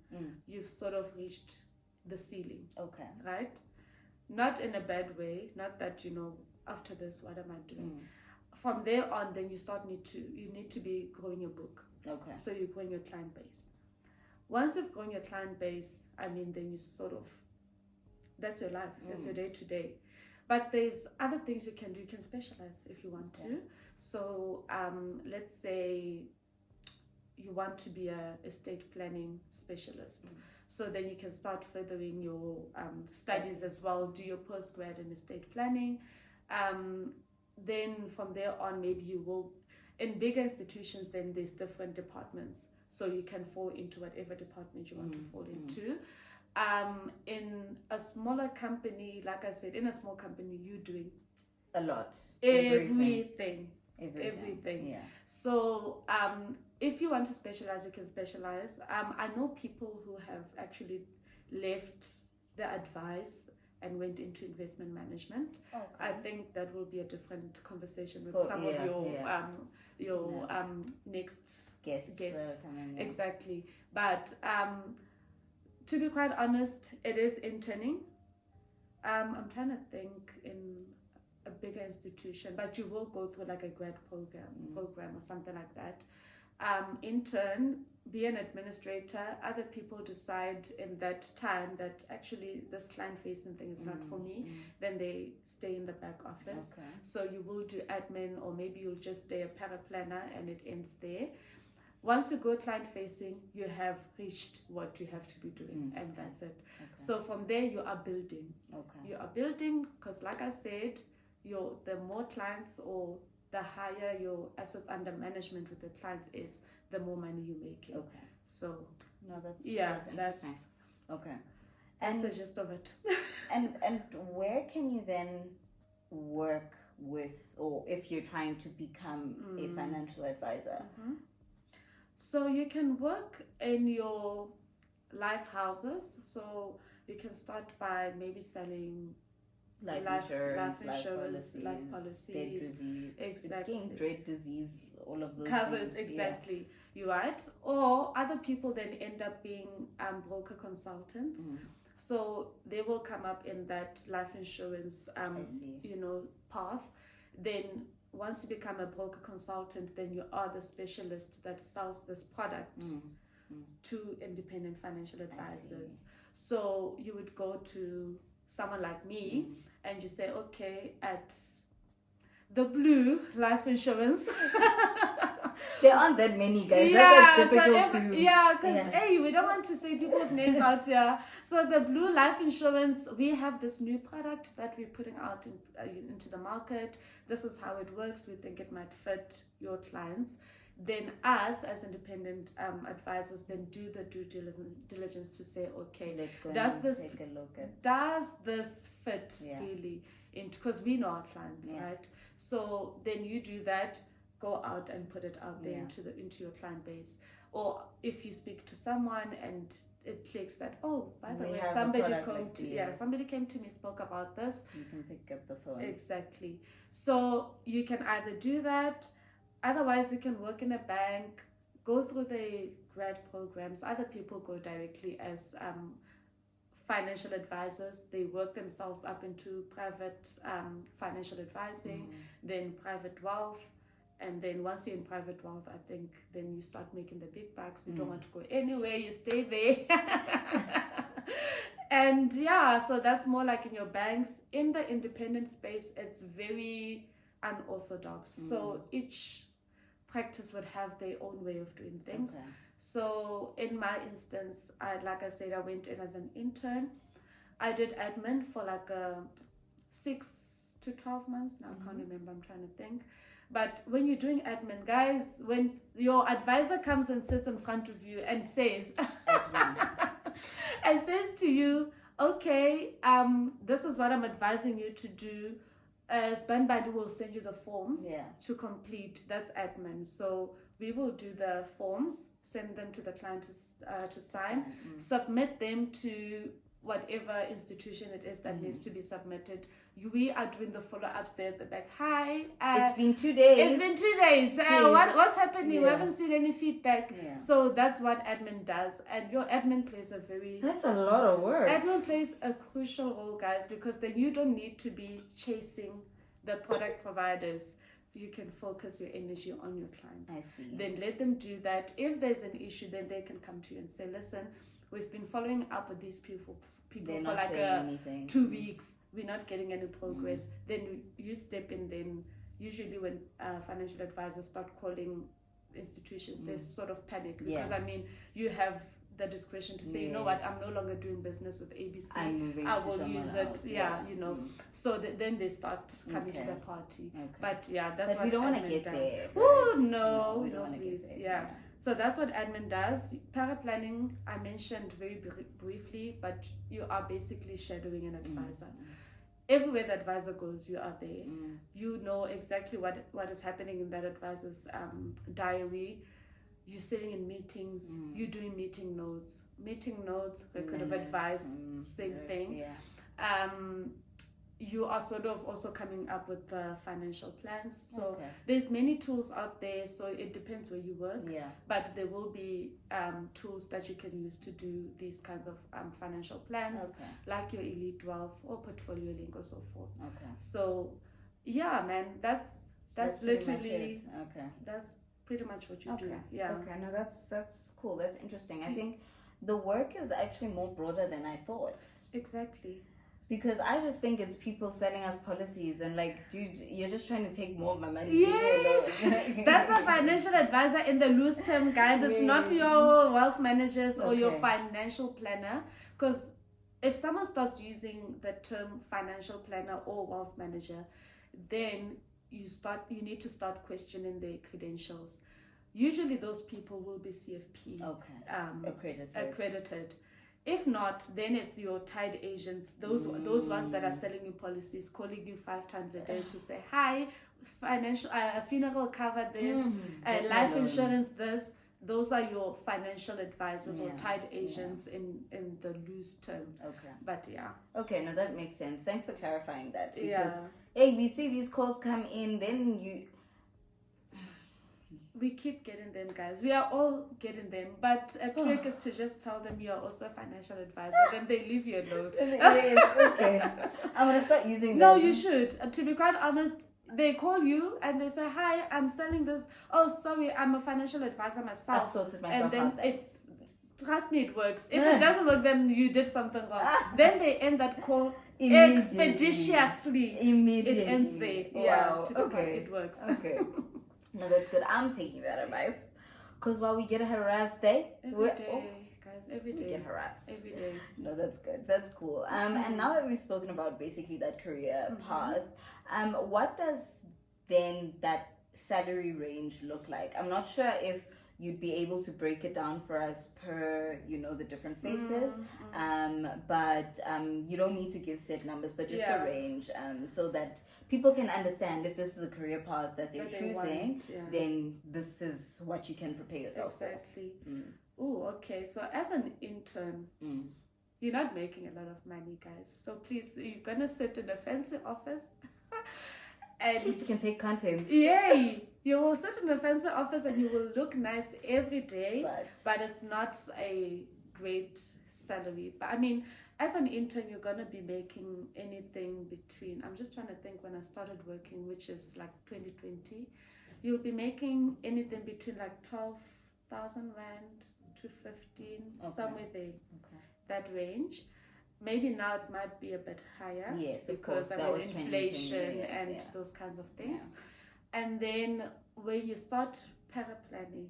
you've sort of reached the ceiling. Okay. Right? Not in a bad way. Not that, after this, what am I doing? From there on, then you need to be growing your book. Okay. So you're growing your client base. Once you've grown your client base, then you that's your life. That's your day to day. But there's other things you can do. You can specialize if you want to. So let's say you want to be a estate planning specialist. So then you can start furthering your studies as well. Do your postgrad in estate planning. Then from there on, maybe you will, in bigger institutions, then there's different departments. So you can fall into whatever department you want to fall into. In a smaller company, like I said, in a small company, you're doing a lot. Everything. Yeah. So if you want to specialize, you can specialize. I know people who have actually left the advice and went into investment management. Okay. I think that will be a different conversation with some of your next guests. Exactly. But to be quite honest, it is interning. I'm trying to think in a bigger institution, but you will go through like a grad program or something like that. intern, be an administrator. Other people decide in that time that actually this client-facing thing is not for me. Then they stay in the back office. Okay. So you will do admin, or maybe you'll just stay a paraplanner and it ends there. Once you go client-facing, you have reached what you have to be doing, and that's it. Okay. So from there, you are building. Okay. You are building because, like I said, the more clients or the higher your assets under management with the clients is, the more money you're making. Okay. So No, that's that's interesting. Okay. That's And the gist of it. and where can you then work with, or if you're trying to become a financial advisor? So you can work in your life houses. So you can start by maybe selling Life insurance, policies, life policies, dead disease, exactly. dread disease, all of those Covers, things. exactly. You're right. Or other people then end up being broker consultants. So they will come up in that life insurance path. Then once you become a broker consultant, then you are the specialist that sells this product to independent financial advisors. So you would go to someone like me and you say, okay, at the Blue Life Insurance. There aren't that many guys. That's difficult because we don't want to say people's names out here. So the Blue Life Insurance, we have this new product that we're putting out into the market. This is how it works. We think it might fit your clients. Then us as independent advisors then do the due diligence to say, okay, let's go take a look at, does this fit really into, because we know our clients, right? So then you do that, go out and put it out there into your client base. Or if you speak to someone and it clicks that, oh, by the way, somebody came to me, spoke about this, you can pick up the phone. Exactly. So you can either do that. Otherwise, you can work in a bank, go through the grad programs. Other people go directly as financial advisors. They work themselves up into private financial advising, then private wealth. And then once you're in private wealth, I think then you start making the big bucks. You don't want to go anywhere. You stay there. And so that's more like in your banks. In the independent space, it's very unorthodox. So each practice would have their own way of doing things. Okay. So in my instance, like I said, I went in as an intern. I did admin for like 6 to 12 months. Now I can't remember, I'm trying to think. But when you're doing admin, guys, when your advisor comes and sits in front of you and says and says to you, okay, this is what I'm advising you to do. Spanbadi will send you the forms to complete. That's admin. So we will do the forms, send them to the client to sign, submit them to whatever institution it is that needs to be submitted. We are doing the follow-ups there at the back. Hi. It's been 2 days. It's been 2 days. What's happening? We haven't seen any feedback. So that's what admin does. And your admin plays That's a lot of work. Admin plays a crucial role, guys, because then you don't need to be chasing the product providers. You can focus your energy on your clients. I see. Then let them do that. If there's an issue, then they can come to you and say, listen, we've been following up with these people They're for not like 2 weeks. We're not getting any progress. Then you step in. Then usually when financial advisors start calling institutions, they sort of panic because you have the discretion to say, you know what, I'm no longer doing business with ABC. I'm moving I to will someone use else. it. So then they start coming to the party. But that's what we don't want to admin get does. there. Oh no, we don't want to please. get there. So that's what admin does. Paraplanning, I mentioned very briefly, but you are basically shadowing an advisor. Everywhere the advisor goes, you are there. You know exactly what is happening in that advisor's diary. You're sitting in meetings. You're doing meeting notes, record of advice, same thing. You are sort of also coming up with the financial plans. So there's many tools out there. So it depends where you work. But there will be tools that you can use to do these kinds of financial plans, like your Elite Wealth or Portfolio Link or so forth. So man, that's literally that's pretty much what you do. Okay. Yeah. Okay. No, that's cool. That's interesting. I think the work is actually more broader than I thought. Exactly. Because I just think it's people selling us policies and like, dude, you're just trying to take more of my money. Yes, that's a financial advisor in the loose term, guys. It's not your wealth managers or your financial planner. Because if someone starts using the term financial planner or wealth manager, then you need to start questioning their credentials. Usually those people will be CFP accredited. If not, then it's your tied agents, those ones that are selling you policies, calling you 5 times a day to say, hi, financial funeral cover this, life insurance this. Those are your financial advisors or tied agents in the loose term. Okay. But yeah. Okay, no, that makes sense. Thanks for clarifying that. Because, hey, we see these calls come in, then we keep getting them, guys. We are all getting them. But a trick is to just tell them you are also a financial advisor. Then they leave you alone. Yes, okay. I'm going to start using them. No, you should. To be quite honest, they call you and they say, hi, I'm selling this. Oh, sorry, I'm a financial advisor myself. I've sorted myself and then out. Trust me, it works. If it doesn't work, then you did something wrong. Then they end that call expeditiously. Immediately. It ends there. Wow. Yeah, to be quite, it works. Okay. No, that's good. I'm taking that advice. Because while we get harassed, guys, every day. We get harassed. Every day. No, that's good. That's cool. And now that we've spoken about basically that career path, what does then that salary range look like? I'm not sure if you'd be able to break it down for us per, the different phases. But you don't need to give set numbers, but just a range, so that people can understand if this is a career path that they're choosing, then this is what you can prepare yourself for. Exactly. Oh, okay. So as an intern, you're not making a lot of money, guys. So please, you're gonna sit in a fancy office. And at least you can take content. Yay! You will sit in a fancy office and you will look nice every day, but it's not a great salary. But I mean, as an intern, you're gonna be making anything between, I'm just trying to think when I started working, which is like 2020, you'll be making anything between like 12,000 Rand to 15, somewhere there, that range. Maybe now it might be a bit higher, because of inflation and those kinds of things. And then when you start paraplanning,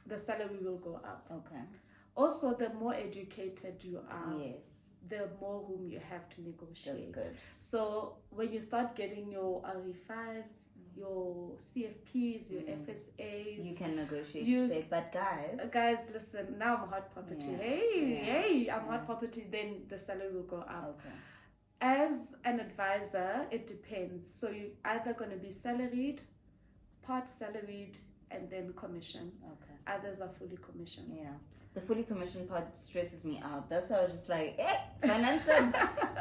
the salary will go up. Okay. Also, the more educated you are, the more room you have to negotiate. That's good. So when you start getting your RE5s, your CFPs, your FSAs, you can negotiate to say, but guys, listen, now I'm hot property. Hey, I'm hot property, then the salary will go up. Okay. As an advisor, it depends. So you're either going to be salaried, part salaried, and then commission. Okay. Others are fully commissioned. Yeah. The fully commissioned part stresses me out. That's why I was just like, financial,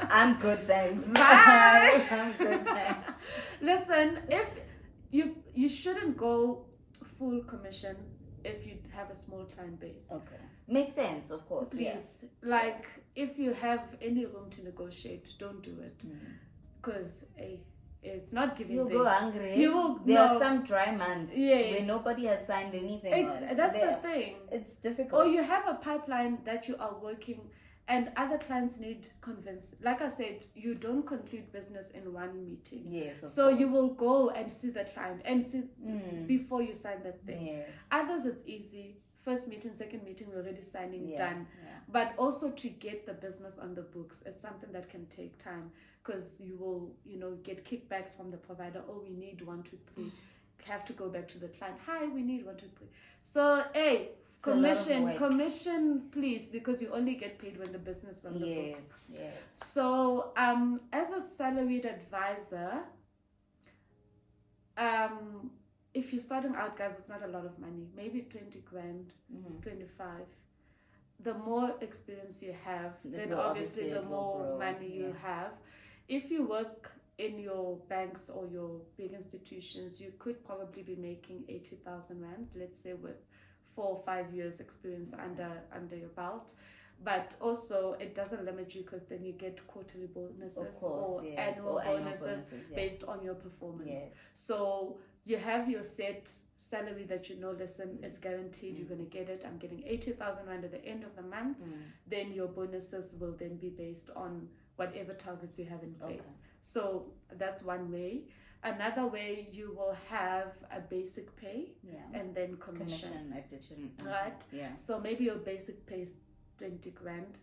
I'm good, thanks. Bye. I'm good, thanks. Listen, if you shouldn't go full commission if you have a small client base. Okay. Makes sense, of course. Please. Like, if you have any room to negotiate, don't do it. Because, it's not giving. You'll go hungry. There are some dry months where nobody has signed anything on. That's the thing. It's difficult. Or you have a pipeline that you are working, and other clients need convince. Like I said, you don't conclude business in one meeting. Yes. So you will go and see the client and see before you sign that thing. Yes. Others, it's easy. First meeting, second meeting, we're already signing, done. Yeah. But also to get the business on the books, it's something that can take time, because you will, get kickbacks from the provider. Oh, we need 1, 2, 3. Have to go back to the client. Hi, we need 1, 2, 3. So, commission, please, because you only get paid when the business is on the books. Yes. So, as a salaried advisor, if you're starting out, guys, it's not a lot of money. Maybe 20 grand, 25. The more experience you have, then obviously the more money you have. If you work in your banks or your big institutions, you could probably be making 80,000 Rand, let's say, with 4 or 5 years experience under your belt. But also, it doesn't limit you because then you get quarterly bonuses Of course, or yes. annual Or annual bonuses yeah. based on your performance. Yes. So you have your set salary that you know, listen, it's guaranteed, you're going to get it. I'm getting 80,000 rand at the end of the month. Then your bonuses will then be based on whatever targets you have in place. Okay. So that's one way. Another way, you will have a basic pay and then commission addition. right? Yeah. So maybe your basic pay is 20 grand,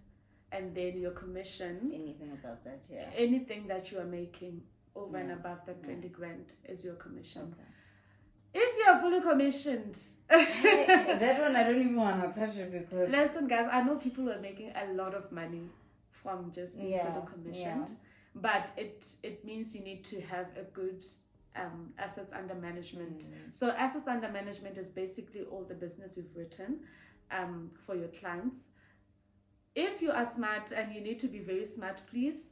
and then your commission, anything above that, anything that you are making over and above that 20 grand is your commission. Okay. If you are fully commissioned, that one I don't even want to touch it because listen, guys, I know people are making a lot of money from just being fully commissioned, but it means you need to have a good assets under management. So assets under management is basically all the business you've written for your clients. If you are smart, and you need to be very smart, please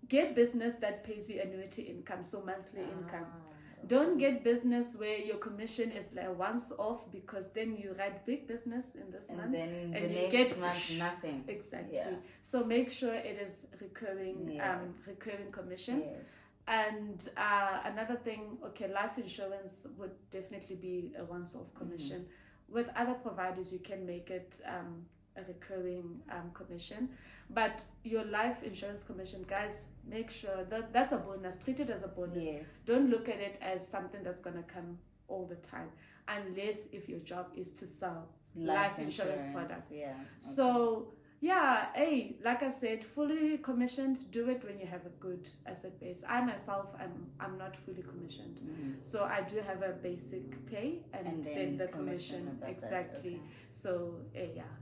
get business that pays you annuity income, so monthly income. Don't get business where your commission is like once off, because then you write big business in this month and you next get month nothing. Exactly. So make sure it is recurring, recurring commission. And another thing, life insurance would definitely be a once-off commission. With other providers, you can make it a recurring commission, but your life insurance commission, guys, make sure that that's a bonus. Treat it as a bonus. Don't look at it as something that's going to come all the time, unless if your job is to sell life insurance products. So like I said, fully commissioned, do it when you have a good asset base. I myself, I'm not fully commissioned, so I do have a basic pay and then the commission. Exactly. So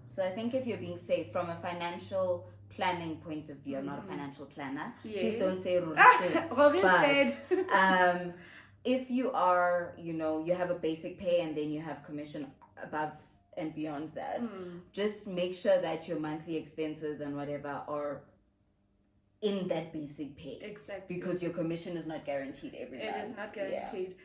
So I think if you're being safe from a financial planning point of view, I'm not a financial planner. Please don't say Rori said. If you are, you have a basic pay and then you have commission above and beyond that, just make sure that your monthly expenses and whatever are in that basic pay. Exactly. Because your commission is not guaranteed every month. It is not guaranteed.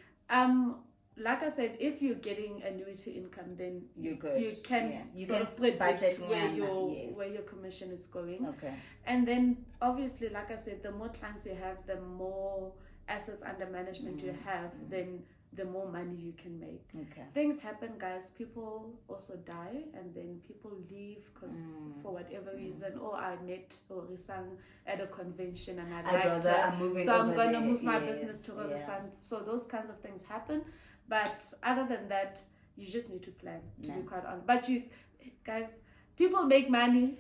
Like I said, if you're getting annuity income, then you're good. You can sort of predict where your commission is going. Okay. And then obviously, like I said, the more clients you have, the more assets under management you have, then the more money you can make. Okay. Things happen, guys. People also die, and then people leave because for whatever reason, I met Rorisang at a convention and I liked her, so I'm going to move my business to Rorisang. So those kinds of things happen. But other than that, you just need to plan, to be quite honest. But you guys, people make money.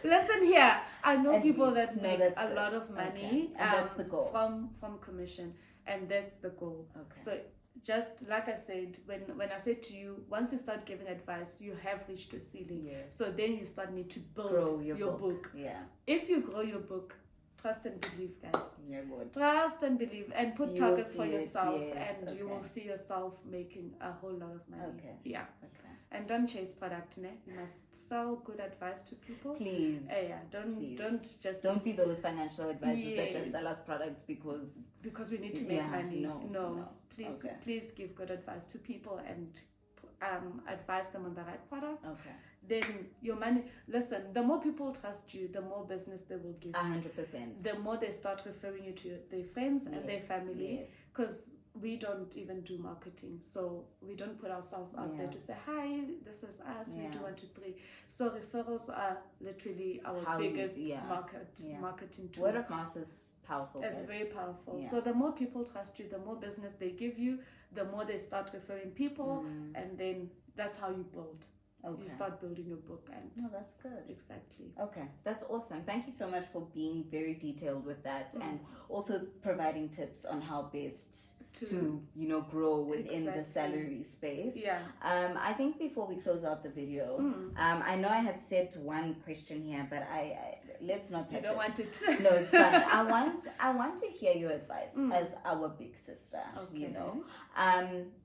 Listen here, I know people that make a lot of money and that's the goal. from commission, and that's the goal. Okay. So just like I said, when I said to you, once you start giving advice, you have reached a ceiling. So then you need to build your book. If you grow your book, trust and believe, guys. Trust and believe, and put targets for yourself, and you will see yourself making a whole lot of money. And don't chase product, ne? You must sell good advice to people. Please. Don't be those financial advisors that just sell us products because we need to make money. No. Please, please give good advice to people and advise them on the right products. Then your money, listen, the more people trust you, the more business they will give. 100%. The more they start referring you to their friends and their family, because we don't even do marketing, so we don't put ourselves out there to say, hi, this is us, we do 1, 2, 3. So referrals are literally our biggest marketing tool. Word of mouth is powerful. It's very powerful. So the more people trust you, the more business they give you, the more they start referring people, and then that's how you build. You start building your book. And no, that's good. Exactly. Okay, that's awesome. Thank you so much for being very detailed with that, and also providing tips on how best to grow within the salary space. I think before we close out the video, I know I had set one question here, but I let's not touch it. You don't want it. No, it's fine. I want to hear your advice as our big sister.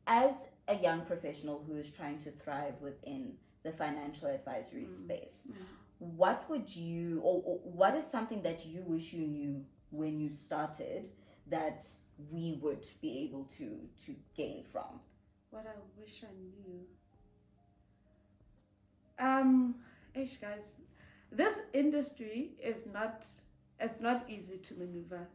As a young professional who is trying to thrive within the financial advisory space, what would you, or what is something that you wish you knew when you started that we would be able to gain from? What I wish I knew. Guys, this industry is not, it's not easy to maneuver,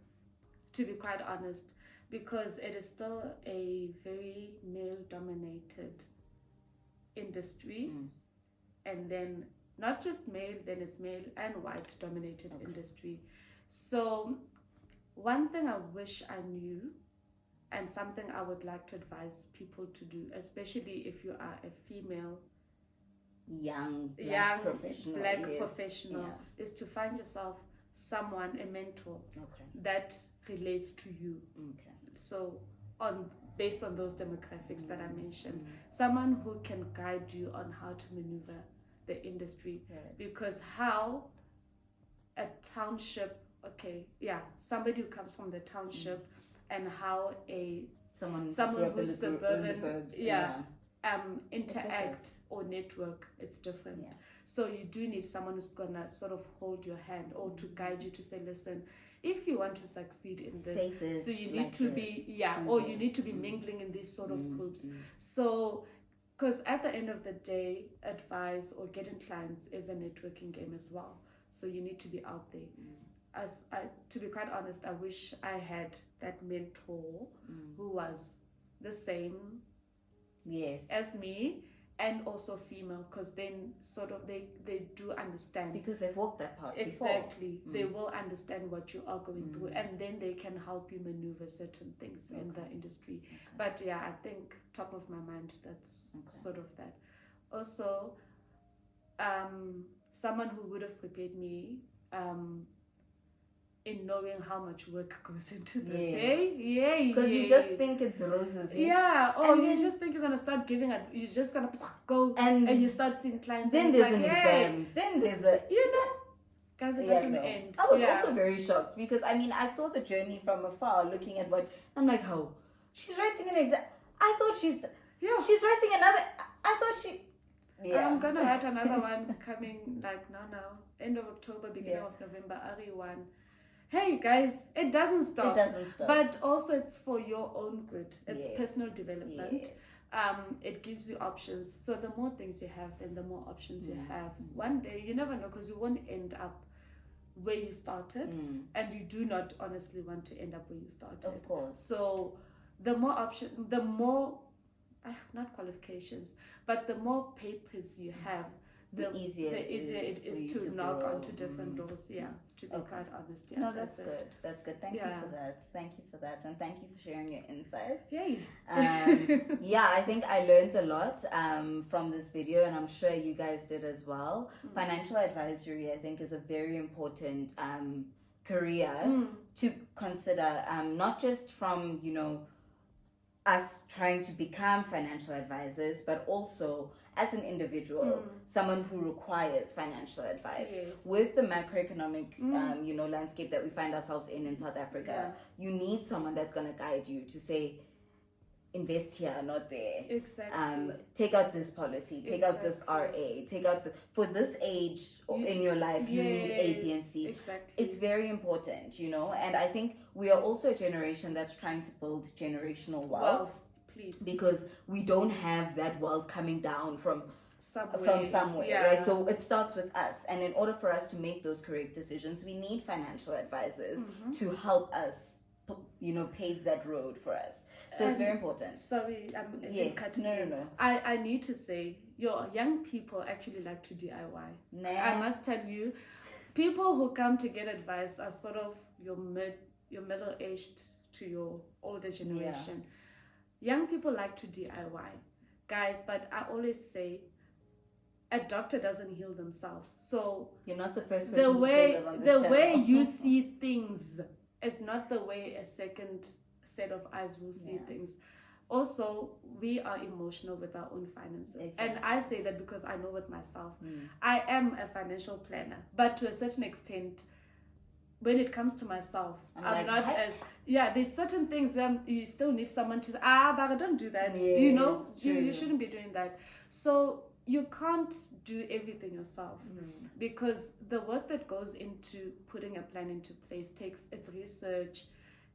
to be quite honest, because it is still a very male dominated industry. And then not just male, then it's male and white dominated industry. So one thing I wish I knew, and something I would like to advise people to do, especially if you are a female young black professional, is to find yourself someone, a mentor Okay. that relates to you. Okay. So based on those demographics that I mentioned, someone who can guide you on how to maneuver the industry. Right. Because how a township, somebody who comes from the township, and how someone who's suburban, in the burbs, interact or network, it's different. Yeah. So you do need someone who's gonna sort of hold your hand or to guide you, to say, listen, if you want to succeed in this, so you need to be or you need to be mingling in these sort of groups. So because at the end of the day, advice or getting clients is a networking game as well. So you need to be out there. To be quite honest, I wish I had that mentor who was the same as me, and also female, because then sort of they do understand, because they've walked that path exactly before. They will understand what you are going through, and then they can help you maneuver certain things in the industry. But I think top of my mind, that's sort of that. Also, someone who would have prepared me in knowing how much work goes into this. Because you just think it's roses. You just think you're gonna start giving it. You're just gonna go and you start seeing clients. Then there's an exam. Then there's a guys, it doesn't end. I was also very shocked, because I saw the journey from afar, looking at what I'm like, how she's writing an exam. I thought she's writing another. I thought she. I'm gonna write another one coming now, end of October, beginning of November, RE1. Hey guys, it doesn't stop. But also it's for your own good. It's personal development. It gives you options. So the more things you have, then the more options you have. One day, you never know, because you won't end up where you started, and you do not honestly want to end up where you started. Of course. So the more options, the more not qualifications, but the more papers you have, the easier it is to knock onto different doors. To be quite honest. No, that's good. That's good. Thank you for that. Thank you for that, and thank you for sharing your insights. Yay. I think I learned a lot from this video, and I'm sure you guys did as well. Financial advisory, I think, is a very important career to consider, not just from us trying to become financial advisors, but also as an individual, someone who requires financial advice. With the macroeconomic landscape that we find ourselves in South Africa, you need someone that's going to guide you to say, invest here, not there. Exactly. Take out this policy, take out this RA, take out for this age in your life, you need A, B, and C. Exactly. It's very important, and I think we are also a generation that's trying to build generational wealth. Please. Because we don't have that wealth coming down from somewhere, right? So it starts with us, and in order for us to make those correct decisions, we need financial advisors to help us, pave that road for us. So it's very important. Sorry, no. I need to say, your young people actually like to DIY. I must tell you, people who come to get advice are sort of your middle-aged to your older generation. Young people like to DIY, guys, but I always say a doctor doesn't heal themselves. So you're not the first person to say that on this channel. The way you see things is not the way a second set of eyes will see things. Also, we are emotional with our own finances. Exactly. And I say that because I know with myself. I am a financial planner, but to a certain extent, when it comes to myself, I'm not as there's certain things where you still need someone to but I don't do that. You shouldn't be doing that. So you can't do everything yourself, because the work that goes into putting a plan into place takes its research,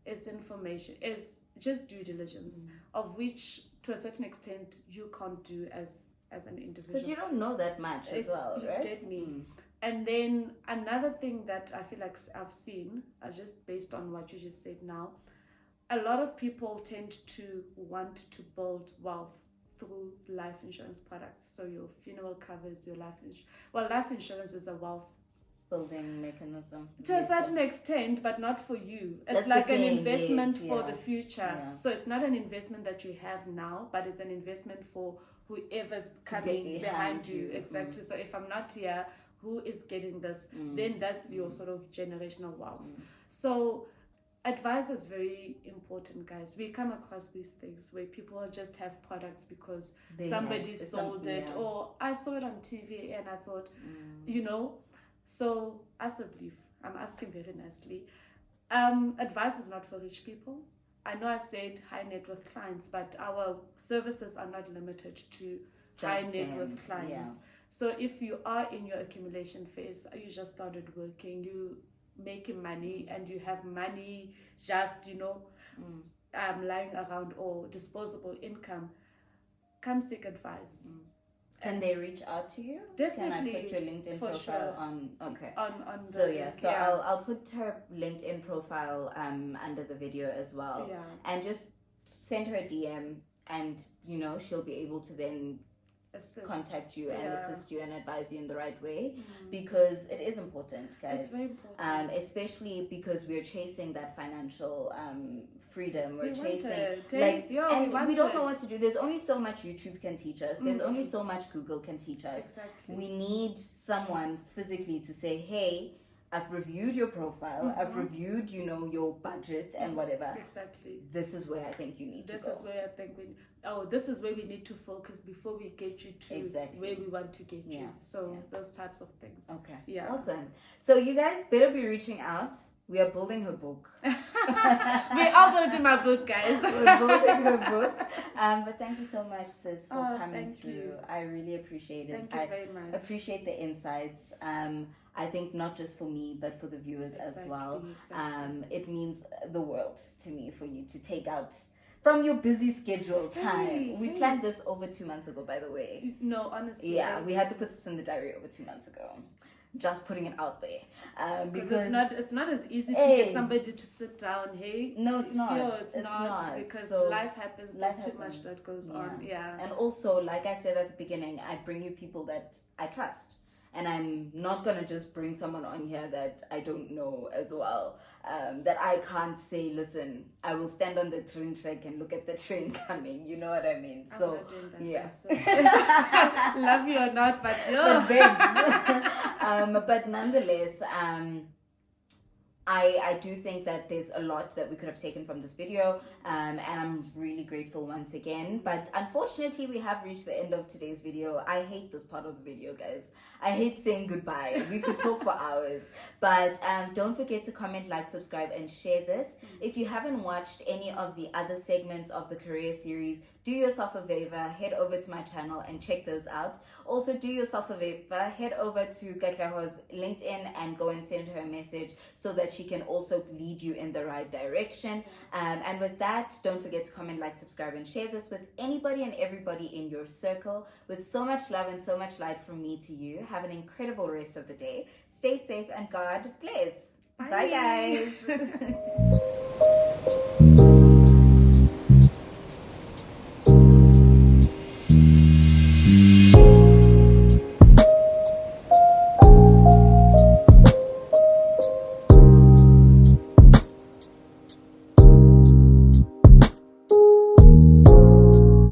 its information, is just due diligence, of which to a certain extent you can't do as an individual, because you don't know that much as well, right? You get me. And then another thing that I feel like I've seen, just based on what you just said now, a lot of people tend to want to build wealth through life insurance products. So your funeral covers, your life insurance. Well, life insurance is a wealth building mechanism to a certain extent, but not for you. It's That's like the an thing, investment yes, for yeah. the future. Yeah. So it's not an investment that you have now, but it's an investment for whoever's coming behind you. Exactly. So if I'm not here, who is getting this? Then that's your sort of generational wealth. So advice is very important, guys. We come across these things where people just have products because somebody sold it, or I saw it on TV and I thought, you know. So as a belief, I'm asking very nicely, advice is not for rich people. I know I said high net worth clients, but our services are not limited to high net worth clients. So if you are in your accumulation phase, you just started working, you making money, and you have money just, you know, lying around, or disposable income, come seek advice. Can they reach out to you? Definitely. Can I put your LinkedIn profile on? Okay. On so the yeah, link, so I'll put her LinkedIn profile under the video as well, and just send her a DM, and you know she'll be able to then contact you and assist you and advise you in the right way, because it is important, guys. It's very important. Especially because we're chasing that financial freedom. We're chasing and we don't know what to do. There's only so much YouTube can teach us. There's only so much Google can teach us. Exactly. We need someone physically to say, hey, I've reviewed your profile, I've reviewed, you know, your budget and whatever. Exactly. This is where I think you need to go. This is where I think this is where we need to focus before we get you to where we want to get you. So those types of things. Okay. Yeah. Awesome. So you guys better be reaching out. We are building her book. We are building my book, guys. We're building her book. But thank you so much, sis, for coming through. You. I really appreciate it. Thank you very much. Appreciate the insights. I think not just for me, but for the viewers as well. Exactly. It means the world to me for you to take out from your busy schedule time. We planned this over 2 months ago, by the way. No, honestly. Yeah, we had to put this in the diary over 2 months ago. Just putting it out there, because it's not as easy to get somebody to sit down. Hey, no, it's not. No, it's not because life happens. There's too much that goes on. Yeah, and also, like I said at the beginning, I bring you people that I trust. And I'm not gonna just bring someone on here that I don't know as well. That I can't say, listen, I will stand on the train track and look at the train coming. You know what I mean? I'm so not doing that, yeah. So. Love you or not, but but nonetheless, I do think that there's a lot that we could have taken from this video, and I'm really grateful once again. But unfortunately, we have reached the end of today's video. I hate this part of the video, guys. I hate saying goodbye. We could talk for hours. But don't forget to comment, like, subscribe, and share this. If you haven't watched any of the other segments of the career series, do yourself a favor, head over to my channel and check those out. Also, do yourself a favor, head over to Katleho's LinkedIn and go and send her a message so that she can also lead you in the right direction. And with that, don't forget to comment, like, subscribe, and share this with anybody and everybody in your circle. With so much love and so much light from me to you. Have an incredible rest of the day. Stay safe and God bless. Bye guys.